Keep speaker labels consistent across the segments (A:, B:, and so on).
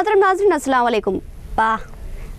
A: मोहतरम नाज़रीन अस्सलाम वालेकुम।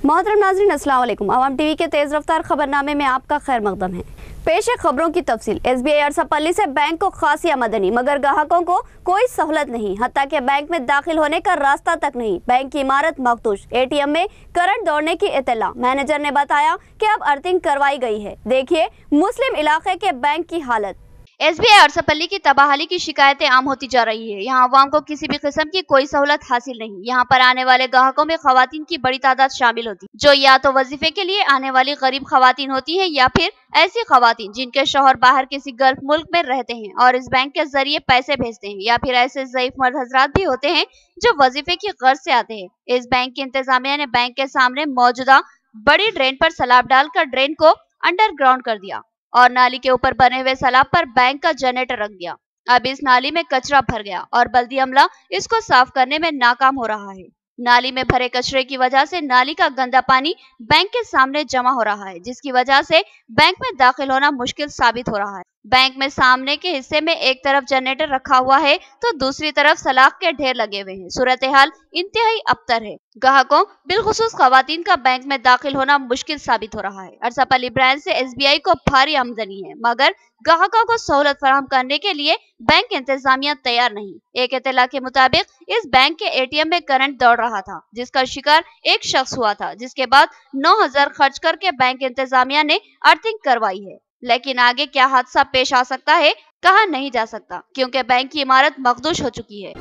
A: मोहतरम नाज़रीन अस्सलाम वालेकुम। अवाम टीवी के तेज़ रफ्तार खबरनामे में आपका खैर मकदम है। पेश है खबरों की तफसील। SBI अरसापल्ली से बैंक को खासी आमदनी, मगर ग्राहकों को कोई सहूलत नहीं, हत्ता के बैंक में दाखिल होने का रास्ता तक नहीं। बैंक की इमारत मखदूश, ATM में करंट दौड़ने की इत्तला। मैनेजर ने बताया कि अब अर्थिंग करवाई गई है। देखिए मुस्लिम इलाके के बैंक की हालत।
B: SBI अरसापल्ली की तबाहली की शिकायतें आम होती जा रही है। यहाँ अवाम को किसी भी किस्म की कोई सहूलत हासिल नहीं। यहाँ पर आने वाले ग्राहकों में खवातीन की बड़ी तादाद शामिल होती है, जो या तो वजीफे के लिए आने वाली गरीब खवातीन होती है या फिर ऐसी खवातीन जिनके शौहर बाहर किसी गल्फ मुल्क में रहते हैं और इस बैंक के जरिए पैसे भेजते हैं, या फिर ऐसे ज़ईफ मर्द हजरात भी होते हैं जो वजीफे की गर्ज से आते हैं। इस बैंक की इंतजामिया ने बैंक के सामने मौजूदा बड़ी ड्रेन पर सैलाब डालकर ड्रेन को अंडरग्राउंड कर दिया और नाली के ऊपर बने हुए सैलाब पर बैंक का जनरेटर रख दिया। अब इस नाली में कचरा भर गया और बल्दी अमला इसको साफ करने में नाकाम हो रहा है। नाली में भरे कचरे की वजह से नाली का गंदा पानी बैंक के सामने जमा हो रहा है, जिसकी वजह से बैंक में दाखिल होना मुश्किल साबित हो रहा है। बैंक में सामने के हिस्से में एक तरफ जनरेटर रखा हुआ है तो दूसरी तरफ सलाख के ढेर लगे हुए हैं। सूरत हाल इंतहाई अबतर है। ग्राहकों बिलखुसूस खवातीन का बैंक में दाखिल होना मुश्किल साबित हो रहा है। अरसापल्ली ब्रांच से SBI को भारी आमदनी है, मगर ग्राहकों को सहूलत फराहम करने के लिए बैंक इंतजामिया तैयार नहीं। एक इत्तला के मुताबिक इस बैंक के ATM में करंट दौड़ रहा था, जिसका शिकार एक शख्स हुआ था, जिसके बाद 9,000 खर्च करके बैंक इंतजामिया ने अर्थिंग करवाई है। लेकिन आगे क्या हादसा पेश आ सकता है कहा नहीं जा सकता, क्योंकि बैंक की इमारत मखदूश हो चुकी है।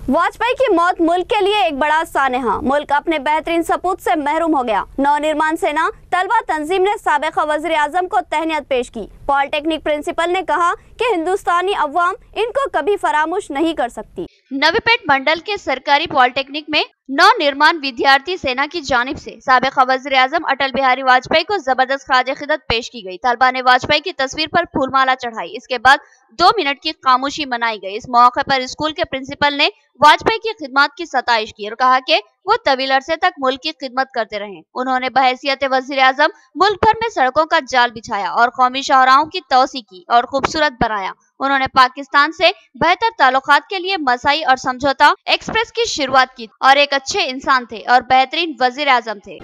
A: वाजपेयी की मौत मुल्क के लिए एक बड़ा सानेहा। मुल्क अपने बेहतरीन सपूत से महरूम हो गया। नवनिर्माण सेना तलबा तंजीम ने साबिक़ वज़ीर आज़म को तहनीत पेश की। पॉलिटेक्निक प्रिंसिपल ने कहा कि हिंदुस्तानी अवाम इनको कभी फरामोश नहीं कर सकती।
B: नवीपेट मंडल के सरकारी पॉलिटेक्निक में नवनिर्माण विद्यार्थी सेना की जानिब से साबिक़ वज़ीर आज़म अटल बिहारी वाजपेयी को जबरदस्त ख़राज खिदमत पेश की गई। तलबा ने वाजपेयी की तस्वीर पर फूलमाला चढ़ाई। इसके बाद 2 मिनट की खामोशी मनाई गई। इस मौके पर स्कूल के प्रिंसिपल ने वाजपेयी की खिदमत की सताइश की और कहा कि वो तवील अरसे तक मुल्क की खिदमत करते रहे। उन्होंने बहैसियत वज़ीर आज़म मुल्क भर में सड़कों का जाल बिछाया और कौमी शाहराहों की तोसी की और खूबसूरत बनाया। उन्होंने पाकिस्तान से बेहतर ताल्लुकात के लिए मसाई और समझौता एक्सप्रेस की शुरुआत की और एक अच्छे इंसान थे और बेहतरीन वज़ीर आज़म थे।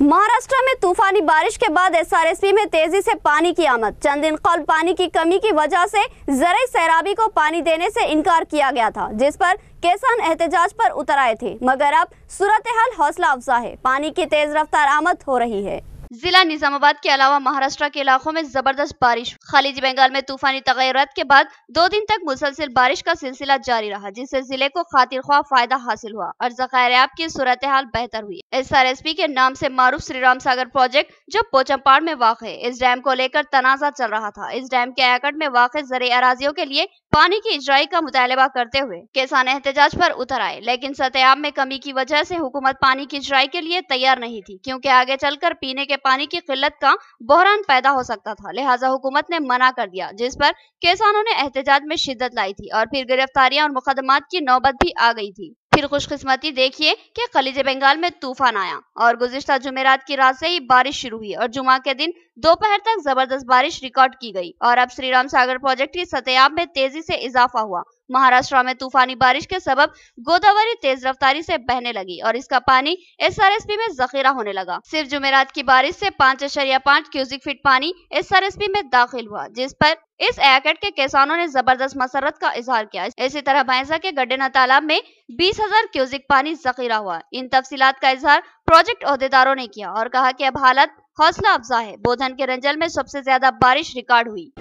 A: महाराष्ट्र में तूफानी बारिश के बाद SRSP में तेजी से पानी की आमद। चंद दिन कबल पानी की कमी की वजह से ज़राई सैराबी को पानी देने से इनकार किया गया था, जिस पर किसान एहतजाज पर उतर आए थे, मगर अब सूरत हाल हौसला अफजा है। पानी की तेज रफ्तार आमद हो रही है।
B: जिला निजामाबाद के अलावा महाराष्ट्र के इलाकों में जबरदस्त बारिश। खलीज बंगाल में तूफानी तगय्युरात के बाद 2 दिन तक मुसलसल बारिश का सिलसिला जारी रहा, जिससे जिले को खातिर ख्वाह फायदा हासिल हुआ और ज़खायर-ए-आब की सूरत हाल बेहतर हुई। SRSP के नाम से मारूफ श्री राम सागर प्रोजेक्ट जो पोचमपाड़ में वाक़ है, इस डैम को लेकर तनाज़ा चल रहा था। इस डैम के एकड़ में वाक़ ज़रई अराज़ियों के लिए पानी की इजराई का मुतालबा करते हुए किसान एहतजाज पर उतर आए, लेकिन सतह-ए-आब में कमी की वजह से हुकूमत पानी की इजराई के लिए तैयार नहीं थी, क्योंकि आगे चलकर पीने के पानी की किल्लत का बहरान पैदा हो सकता था। लिहाजा हुकूमत ने मना कर दिया, जिस पर किसानों ने एहतजाज में शिद्दत लाई थी और फिर गिरफ्तारियां और मुकदमात की नौबत भी आ गई थी। फिर खुशकिस्मती देखिए कि खलीज बंगाल में तूफान आया और गुज़िश्ता जुमेरात की रात से ही बारिश शुरू हुई और जुमा के दिन दोपहर तक जबरदस्त बारिश रिकॉर्ड की गई और अब श्री राम सागर प्रोजेक्ट की सतह-ए-आब में तेजी से इजाफा हुआ। महाराष्ट्र में तूफानी बारिश के सबब गोदावरी तेज रफ्तारी से बहने लगी और इसका पानी SRSP में जखीरा होने लगा। सिर्फ जुमेरात की बारिश से 5.5 क्यूसिक फीट पानी SRSP में दाखिल हुआ, जिस पर इस एकड़ के किसानों ने जबरदस्त मसरत का इजहार किया। इसी तरह भैंसा के गड्डेना तालाब में 20,000 क्यूसिक पानी जखीरा हुआ। इन तफसीलात का इजहार प्रोजेक्ट ओहदेदारों ने किया और कहा कि अब हालत हौसला अफजा है। बोधन के रंजल में सबसे ज्यादा बारिश रिकॉर्ड हुई।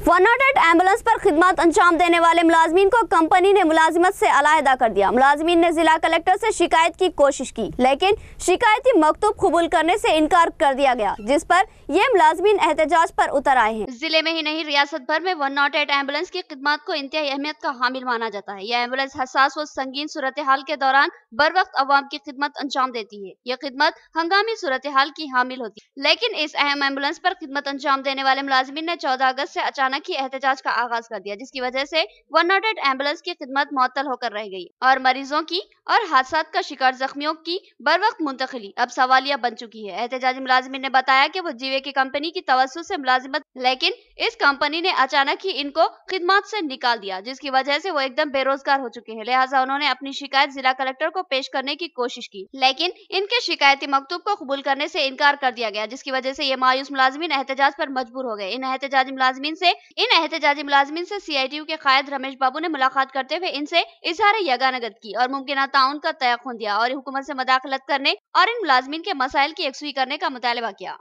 A: 108 एम्बुलेंस पर खिदमत अंजाम देने वाले मुलाजमीन को कंपनी ने मुलाजिमत से अलहदा कर दिया। मुलाजमीन ने जिला कलेक्टर से शिकायत की कोशिश की, लेकिन शिकायती मकतूब कबूल करने से इनकार कर दिया गया, जिस पर ये मुलाजमीन एहतजाज पर उतर आए हैं।
B: जिले में ही नहीं, रियासत भर में 108 एम्बुलेंस की खिदमत को इंतहाई अहमियत का हामिल माना जाता है। यह एम्बुलेंस हसास व संगीन सूरत हाल के दौरान बर वक्त अवाम की खिदमत अंजाम देती है। यह खिदमत हंगामी सूरत हाल की हामिल होती है, लेकिन इस अहम एम्बुलेंस पर खिदमत अंजाम देने वाले मुलाजमीन ने 14 अगस्त से अचानक ही एहतजाज का आगाज कर दिया, जिसकी वजह से 108 एम्बुलेंस की खिदमत मुअत्तल होकर रह गई और मरीजों की और हादसात का शिकार जख्मियों की बर वक्त मुंतकिली अब सवालिया बन चुकी है। एहतजाजी मुलाजिमिन ने बताया कि वो जीवे की कंपनी की तवज्जो से मुलाजिमत, लेकिन इस कंपनी ने अचानक ही इनको खिदमत से निकाल दिया, जिसकी वजह से वो एकदम बेरोजगार हो चुके हैं। लिहाजा उन्होंने अपनी शिकायत जिला कलेक्टर को पेश करने की कोशिश की, लेकिन इनके शिकायती मकतूब को कबूल करने से इनकार कर दिया गया, जिसकी वजह से ये मायूस मुलाजिमिन एहतजाज पर मजबूर हो गए। इन एहतजाजी मुलाजिमिन से CITU के कायद रमेश बाबू ने मुलाकात करते हुए इनसे इजहार यगानगत की और मुमकिन ताउन का तयक़ुन दिया और हुकूमत से मदाखलत करने और इन मुलाजिमिन के मसाइल की यकसुई करने का मुतालबा किया।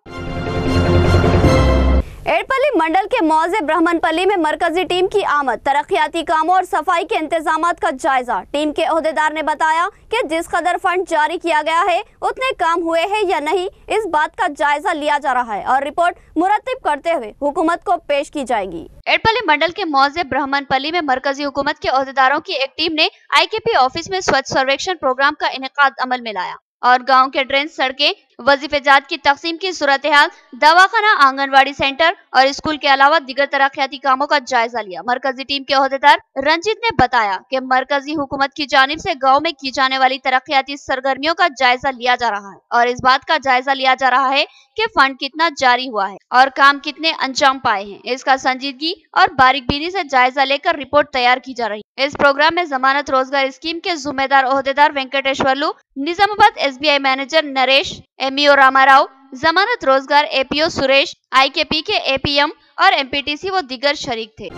A: एड़पल्ली मंडल के मौजे ब्राह्मणपल्ली में मरकजी टीम की आमद, तरक्याती कामों और सफाई के इंतजामात का जायजा। टीम के ओहदेदार ने बताया कि जिस कदर फंड जारी किया गया है उतने काम हुए हैं या नहीं, इस बात का जायजा लिया जा रहा है और रिपोर्ट मुरत्तिब करते हुए हुकूमत को पेश की जाएगी।
B: एड़पल्ली मंडल के मौजे ब्राह्मणपल्ली में मरकजी हुकूमत के ओहदेदारों की एक टीम ने IKP ऑफिस में स्वच्छ सर्वेक्षण प्रोग्राम का इनेकाद अमल में लाया और गांव के ड्रेन, सड़कें, वजीफेजात की तकसीम की सूरत हाल, दवाखाना, आंगनवाड़ी सेंटर और स्कूल के अलावा दीगर तरक्याती कामों का जायजा लिया। मरकजी टीम के ओहदेदार रंजीत ने बताया कि मरकजी हुकूमत की जानिब से गांव में की जाने वाली तरक्याती सरगर्मियों का जायजा लिया जा रहा है और इस बात का जायजा लिया जा रहा है कि फंड कितना जारी हुआ है और काम कितने अंजाम पाए हैं। इसका संजीदगी और बारीकबीनी से जायजा लेकर रिपोर्ट तैयार की जा रही है। इस प्रोग्राम में जमानत रोजगार स्कीम के जिम्मेदार ओहदेदार Venkateswarlu, Nizamabad SBI manager Naresh, MEO Ramarao, जमानत रोजगार APO सुरेश, IKP के APM और MPTC वो दीगर शरीक थे।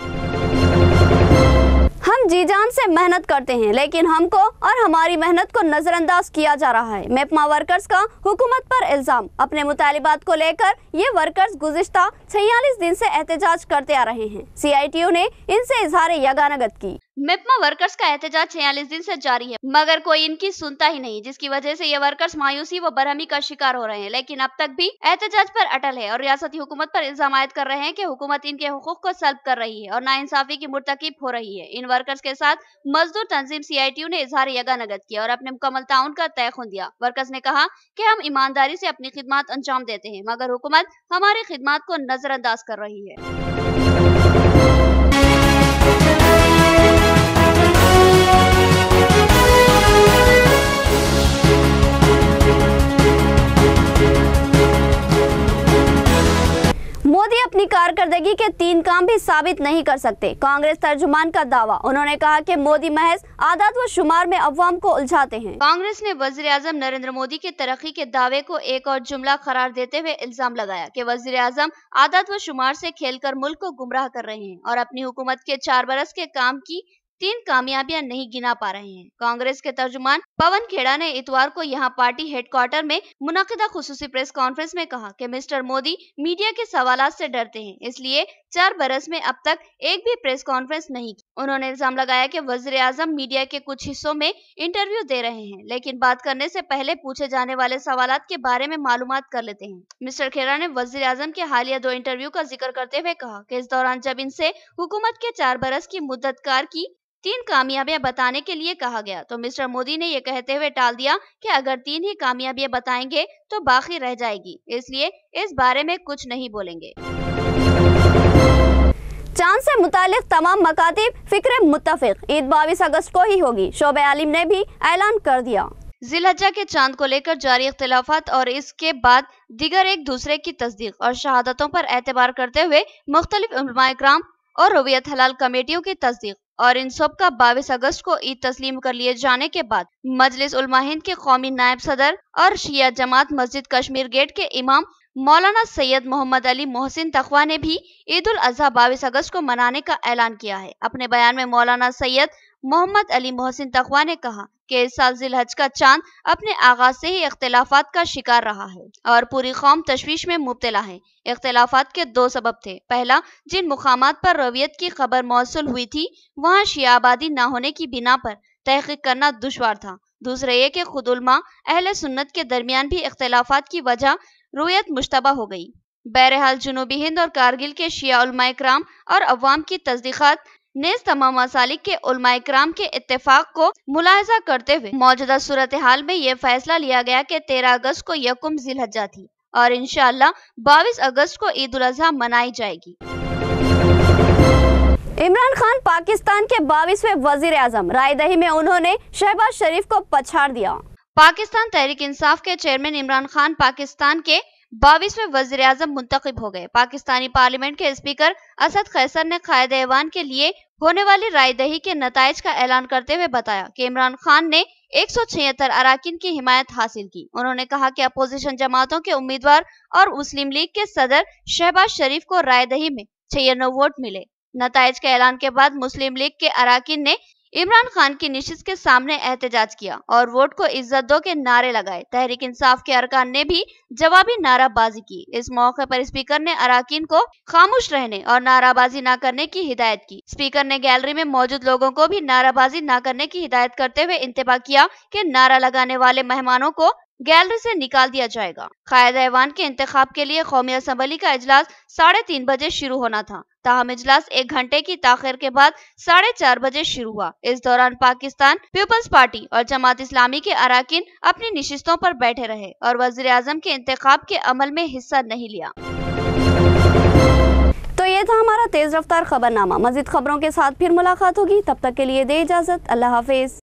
A: हम जी जान से मेहनत करते हैं, लेकिन हमको और हमारी मेहनत को नजरअंदाज किया जा रहा है। मेपमा वर्कर्स का हुकूमत पर इल्जाम। अपने मुतालिबात को लेकर ये वर्कर्स गुज़िश्ता 46 दिन से एहतजाज करते आ रहे हैं। CITU ने इनसे इजहार यगानगत की।
B: मेपमा वर्कर्स का एहतजाज 46 दिन से जारी है, मगर कोई इनकी सुनता ही नहीं, जिसकी वजह से ये वर्कर्स मायूसी व बरहमी का शिकार हो रहे हैं। लेकिन अब तक भी एहतजाज पर अटल है और रियासती हुकूमत पर इल्जाम आयद कर रहे हैं कि हुकूमत इनके हुकूक को सल्ब कर रही है और नाइंसाफी की मुर्तकिब हो रही है। इन वर्कर्स के साथ मजदूर तंजीम CITU ने इजहार यगानगत किया और अपने मुकम्मल ताउन का तयक़ुन दिया। वर्कर्स ने कहा कि हम ईमानदारी से अपनी खिदमत अंजाम देते हैं, मगर हुकूमत हमारी खिदमत को नजरअंदाज कर रही है।
A: मोदी अपनी कारकर्दगी के 3 काम भी साबित नहीं कर सकते, कांग्रेस तर्जुमान का दावा। उन्होंने कहा कि मोदी महज आदाद व शुमार में अवाम को उलझाते हैं।
B: कांग्रेस ने वजीर आजम नरेंद्र मोदी के तरक्की के दावे को एक और जुमला करार देते हुए इल्जाम लगाया कि वजीर आजम आदाद व शुमार से खेलकर मुल्क को गुमराह कर रहे हैं और अपनी हुकूमत के 4 बरस के काम की 3 कामयाबियां नहीं गिना पा रहे हैं। कांग्रेस के तर्जुमान पवन खेड़ा ने इतवार को यहां पार्टी हेडक्वार्टर में मुनाकिदा खुसूसी प्रेस कॉन्फ्रेंस में कहा कि मिस्टर मोदी मीडिया के सवालात से डरते हैं, इसलिए 4 बरस में अब तक एक भी प्रेस कॉन्फ्रेंस नहीं की। उन्होंने इल्जाम लगाया कि वजीर आजम मीडिया के कुछ हिस्सों में इंटरव्यू दे रहे हैं, लेकिन बात करने से पहले पूछे जाने वाले सवालात के बारे में मालूमात कर लेते हैं। मिस्टर खेड़ा ने वजीर आजम के हालिया 2 इंटरव्यू का जिक्र करते हुए कहा कि इस दौरान जब इनसे हुकूमत के 4 बरस की मुद्दत कार की 3 कामयाबियां बताने के लिए कहा गया, तो मिस्टर मोदी ने ये कहते हुए टाल दिया कि अगर 3 ही कामयाबियां बताएंगे तो बाकी रह जाएगी, इसलिए इस बारे में कुछ नहीं बोलेंगे।
A: चांद से मुतालिक तमाम मकातिब फिक्र मुत्तफिक, ईद 22 अगस्त को ही होगी, शोबे आलिम ने भी ऐलान कर दिया।
B: जिलहज्जा के चांद को लेकर जारी इख्तिलाफात और इसके बाद दीगर एक दूसरे की तस्दीक और शहादतों पर एतबार करते हुए मुख्तलिफ उलमाए किराम और रवियत हलाल कमेटियों की तस्दीक और इन सब का 22 अगस्त को ईद तस्लीम कर लिए जाने के बाद मजलिस उलमा हिंद के कौमी नायब सदर और शिया जमात मस्जिद कश्मीर गेट के इमाम मौलाना सैयद मोहम्मद अली मोहसिन तखवा ने भी ईद उल अजहा 22 अगस्त को मनाने का ऐलान किया है। अपने बयान में मौलाना सैयद मोहम्मद अली मोहसिन तखवा ने कहा कि इस साल जिलहज का चांद अपने आगाज से ही इख्तिलाफात का शिकार रहा है और पूरी कौम तशवीश में मुब्तला है। इख्तिलाफात के 2 सबब थे। पहला, जिन मुकामात पर रवियत की खबर मौसूल हुई थी वहाँ शिया आबादी न होने की बिना पर तहकीक करना दुश्वार था। दूसरा ये कि खुद उलमा अहले सुन्नत के दरमियान भी इख्तिलाफात की वजह रुयत मुश्तबा हो गई। बहरहाल जुनूबी हिंद और कारगिल के शिया उलमाए किराम और अवाम की तस्दीकात नेज तमाम मसालिक के उलमाए किराम के इत्तेफाक को मुलाहजा करते हुए मौजूदा सूरत हाल में यह फैसला लिया गया कि 13 अगस्त को यकुम जिलहज्जा थी और इंशाअल्लाह 22 अगस्त को ईद उल अजहा मनाई जाएगी।
A: इमरान खान पाकिस्तान के 22वें वजीर आजम, राय दही में उन्होंने शहबाज शरीफ को पछाड़ दिया।
B: पाकिस्तान तहरीक इंसाफ के चेयरमैन इमरान खान पाकिस्तान के 22वें वजीर आजम मुंतखब हो गए। पाकिस्तानी पार्लियामेंट के स्पीकर असद कैसर ने कायदे ऐवान के लिए होने वाली राय दही के नताइज का ऐलान करते हुए बताया कि इमरान खान ने 176 अराकीन की हिमायत हासिल की। उन्होंने कहा कि अपोजिशन जमातों के उम्मीदवार और मुस्लिम लीग के सदर शहबाज शरीफ को राय दही में 96 वोट मिले। नताइज के ऐलान के बाद मुस्लिम लीग के अराकीन ने इमरान खान की निशिस्त के सामने एहतजाज किया और वोट को इज्जत दो के नारे लगाए। तहरीक इंसाफ के अरकान ने भी जवाबी नाराबाजी की। इस मौके पर स्पीकर ने अराकीन को खामोश रहने और नाराबाजी न करने की हिदायत की। स्पीकर ने गैलरी में मौजूद लोगों को भी नाराबाजी न करने की हिदायत करते हुए इंतबाह किया कि नारा लगाने वाले मेहमानों को गैलरी से निकाल दिया जाएगा। कायदे ऐवान के इंतखाब के लिए कौमी असम्बली का इजलास 3:30 बजे शुरू होना था, ताहम इजलास 1 घंटे की ताखिर के बाद 4:30 बजे शुरू हुआ। इस दौरान पाकिस्तान पीपल्स पार्टी और जमात इस्लामी के अराकीन अपनी निशिस्तों पर बैठे रहे और वजीर आजम के इंतखाब के अमल में हिस्सा नहीं लिया।
A: तो ये था हमारा तेज रफ्तार खबरनामा। मजीद खबरों के साथ फिर मुलाकात होगी, तब तक के लिए दे इजाजत। अल्लाह हाफिज।